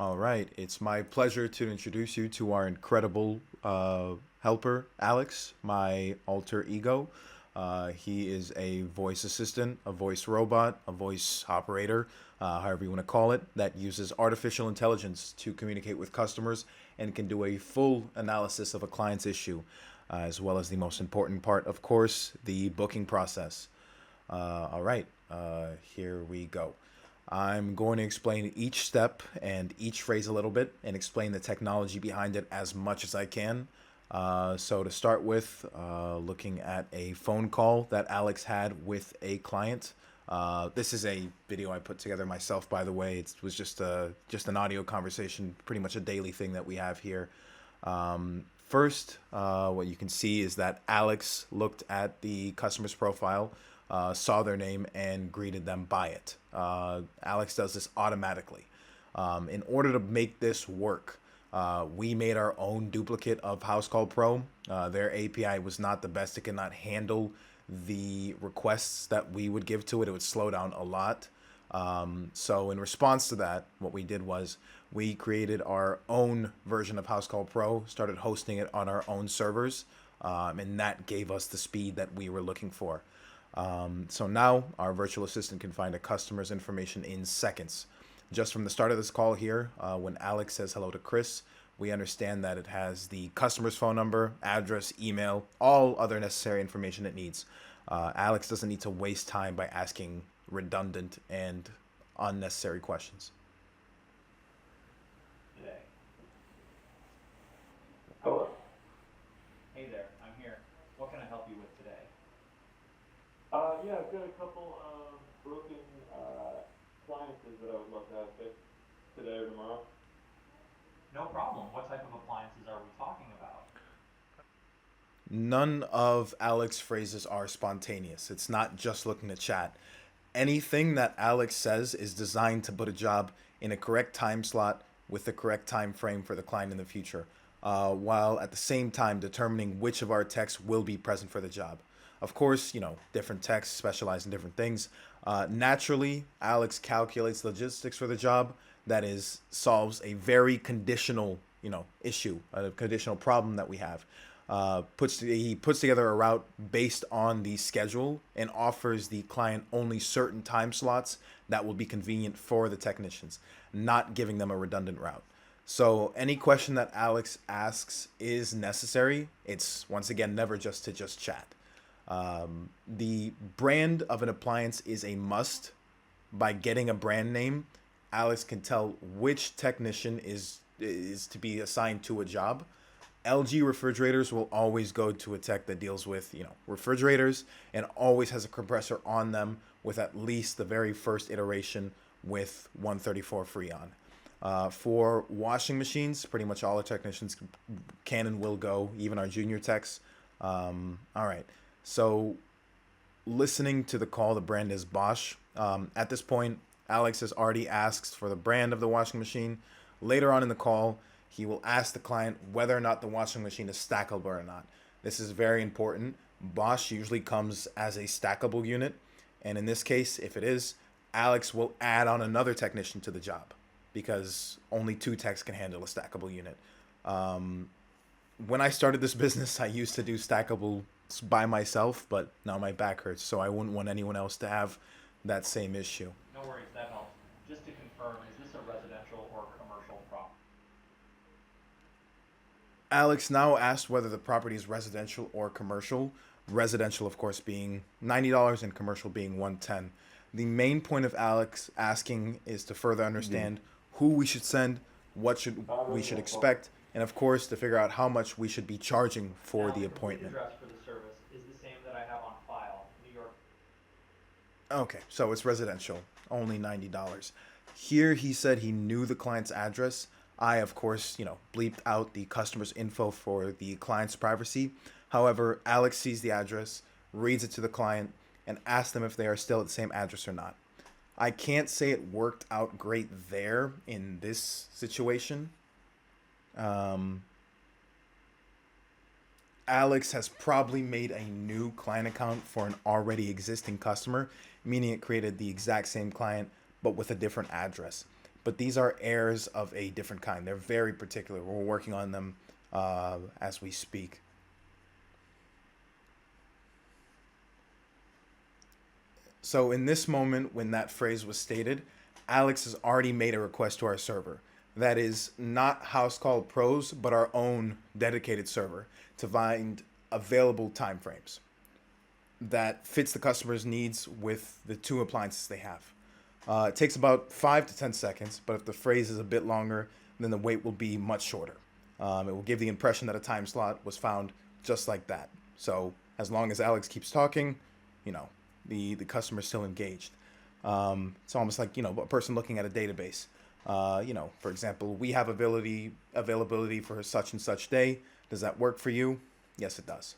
All right, it's my pleasure to introduce you to our incredible helper, Alex, my alter ego. He is a voice assistant, a voice robot, a voice operator, however you want to call it, that uses artificial intelligence to communicate with customers and can do a full analysis of a client's issue, as well as the most important part, of course, the booking process. All right, here we go. I'm going to explain each step and each phrase a little bit and explain the technology behind it as much as I can. So to start with, looking at a phone call that Alex had with a client. This is a video I put together myself, by the way. It was just an audio conversation, pretty much a daily thing that we have here. First, what you can see is that Alex looked at the customer's profile, saw their name, and greeted them by it. Alex does this automatically. In order to make this work, we made our own duplicate of House Call Pro. Their API was not the best. It could not handle the requests that we would give to it. It would slow down a lot. So in response to that, what we did was we created our own version of House Call Pro, started hosting it on our own servers, and that gave us the speed that we were looking for. So now our virtual assistant can find a customer's information in seconds. Just from the start of this call here, when Alex says hello to Chris, we understand that it has the customer's phone number, address, email, all other necessary information it needs. Alex doesn't need to waste time by asking redundant and unnecessary questions. Today. Hello. Hey there, I'm here. What can I help you with today? Yeah, I've got a couple of broken appliances that I would love to have fixed today or tomorrow. No problem. What type of appliances are we talking about? None of Alex's phrases are spontaneous. It's not just looking to chat. Anything that Alex says is designed to put a job in a correct time slot with the correct time frame for the client in the future, while at the same time determining which of our techs will be present for the job. Of course, different techs specialize in different things. Naturally, Alex calculates logistics for the job. That is, solves a very conditional, issue, a conditional problem that we have. He puts together a route based on the schedule and offers the client only certain time slots that will be convenient for the technicians, not giving them a redundant route. So any question that Alex asks is necessary. It's once again never just to just chat. The brand of an appliance is a must. By getting a brand name, Alex can tell which technician is to be assigned to a job. LG refrigerators will always go to a tech that deals with, refrigerators and always has a compressor on them with at least the very first iteration with 134 Freon. For washing machines, pretty much all the technicians can and will go, even our junior techs. All right. So listening to the call, the brand is Bosch. At this point, Alex has already asked for the brand of the washing machine. Later on in the call, he will ask the client whether or not the washing machine is stackable or not. This is very important. Bosch usually comes as a stackable unit. And in this case, if it is, Alex will add on another technician to the job because only two techs can handle a stackable unit. When I started this business, I used to do stackable by myself, but now my back hurts, so I wouldn't want anyone else to have that same issue. No worries, that helps. Just to confirm, is this a residential or commercial property? Alex now asked whether the property is residential or commercial. Residential, of course, being $90 and commercial being $110. The main point of Alex asking is to further understand who we should send, what should we should expect, and of course to figure out how much we should be charging for Now, the the complete appointment. address for the service is the same that I have on file, New York. Okay, so it's residential, only $90. Here he said he knew the client's address. I, of course, bleeped out the customer's info for the client's privacy. However, Alex sees the address, reads it to the client, and asks them if they are still at the same address or not. I can't say it worked out great there in this situation. Um, Alex has probably made a new client account for an already existing customer, meaning it created the exact same client but with a different address. but these are errors of a different kind. They're very particular. We're working on them as we speak. So in this moment, when that phrase was stated, Alex has already made a request to our server. That is not House Call Pros, but our own dedicated server to find available timeframes that fits the customer's needs with the two appliances they have. It takes about 5 to 10 seconds, but if the phrase is a bit longer, then the wait will be much shorter. It will give the impression that a time slot was found just like that. So as long as Alex keeps talking, you know, the customer's still engaged. It's almost like, you know, a person looking at a database. For example, we have availability for such and such day. Does that work for you? Yes, it does.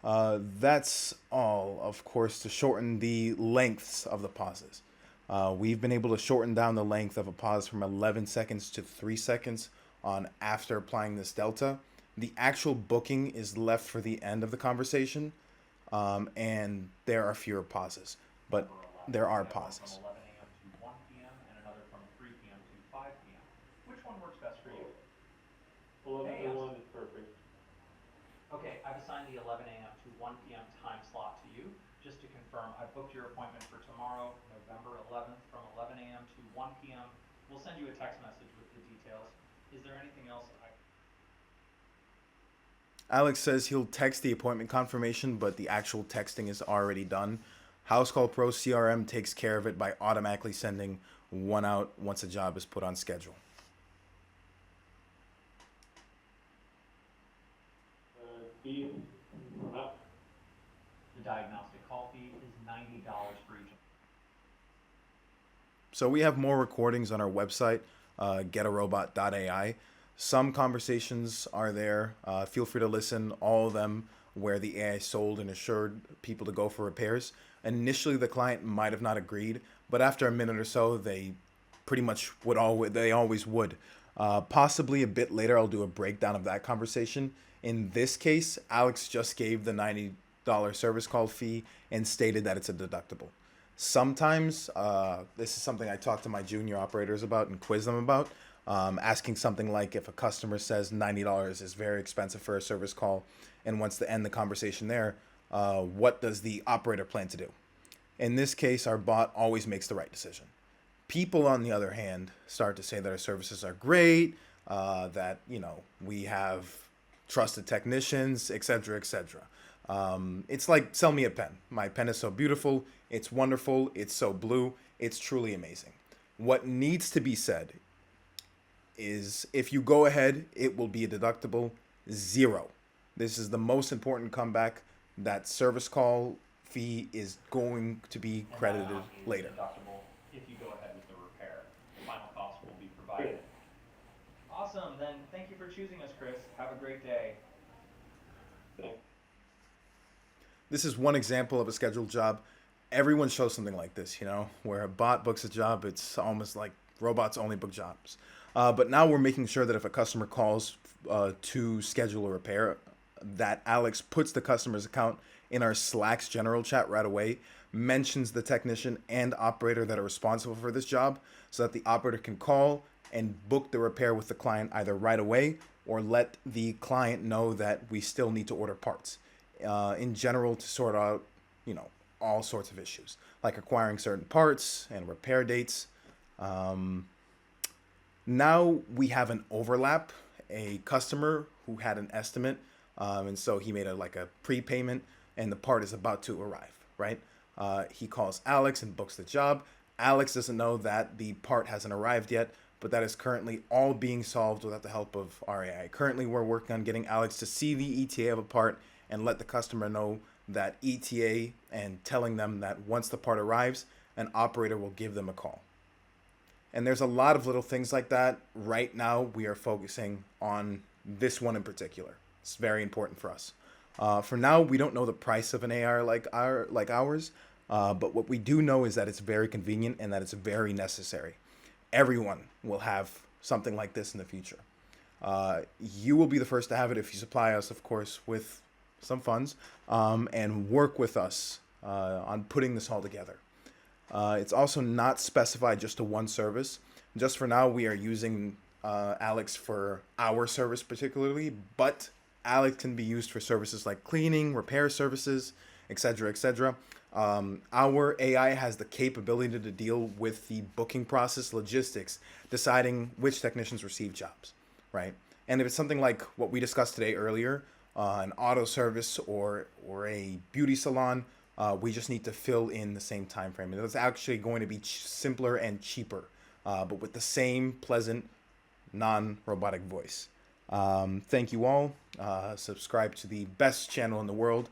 That's all, of course, to shorten the lengths of the pauses. We've been able to shorten down the length of a pause from 11 seconds to 3 seconds on after applying this delta. The actual booking is left for the end of the conversation, and there are fewer pauses, but there are pauses. From 11 a.m. to 1 p.m. and another from 3 p.m. to 5 p.m. Which one works best for you? 11 to 1 is perfect. Okay, I've assigned the 11 a.m. to 1 p.m. time slot to you. Just to confirm, I've booked your appointment for tomorrow, November 11th, from 11 a.m. to 1 p.m. We'll send you a text message with the details. Is there anything else Alex says he'll text the appointment confirmation, but the actual texting is already done. House Call Pro CRM takes care of it by automatically sending one out once a job is put on schedule. Fees, The diagnostic call fee is $90 for each. So we have more recordings on our website, getarobot.ai. Some conversations are there. Feel free to listen. All of them where the AI sold and assured people to go for repairs. Initially, the client might have not agreed, but after a minute or so, they pretty much they always would. Possibly a bit later, I'll do a breakdown of that conversation. In this case, Alex just gave the $90 service call fee and stated that it's a deductible. Sometimes, this is something I talk to my junior operators about and quiz them about, asking something like if a customer says $90 is very expensive for a service call and wants to end the conversation there, what does the operator plan to do? In this case, our bot always makes the right decision. People, on the other hand, start to say that our services are great, that, we have trusted technicians, etc., etc. It's like, sell me a pen. My pen is so beautiful, it's wonderful, it's so blue, it's truly amazing. What needs to be said is if you go ahead, it will be a deductible 0. This is the most important comeback. That service call fee is going to be credited later. Deductible if you go ahead with the repair. The final cost will be provided. Awesome. Then thank you for choosing us, Chris. Have a great day. thanks. This is one example of a scheduled job. Everyone shows something like this, where a bot books a job. It's almost like robots only book jobs. But now we're making sure that if a customer calls to schedule a repair, that Alex puts the customer's account in our Slack's general chat right away, mentions the technician and operator that are responsible for this job so that the operator can call and book the repair with the client either right away or let the client know that we still need to order parts. In general, to sort out, all sorts of issues, like acquiring certain parts and repair dates. Now we have an overlap, a customer who had an estimate, and so he made a prepayment, and the part is about to arrive, right? He calls Alex and books the job. Alex doesn't know that the part hasn't arrived yet, but that is currently all being solved without the help of our AI. Currently, we're working on getting Alex to see the ETA of a part and let the customer know that ETA and telling them that once the part arrives, an operator will give them a call. And there's a lot of little things like that. Right now, we are focusing on this one in particular. It's very important for us. For now, we don't know the price of an AR like ours, but what we do know is that it's very convenient and that it's very necessary. Everyone will have something like this in the future. You will be the first to have it if you supply us, of course, with some funds and work with us on putting this all together. It's also not specified just to one service. Just for now, we are using Alex for our service particularly, but Alex can be used for services like cleaning, repair services, etc., etc. Our AI has the capability to deal with the booking process, logistics, deciding which technicians receive jobs, right? And if it's something like what we discussed today earlier, an auto service or a beauty salon, we just need to fill in the same time frame. And it's actually going to be simpler and cheaper, but with the same pleasant, non-robotic voice. Thank you all. Subscribe to the best channel in the world.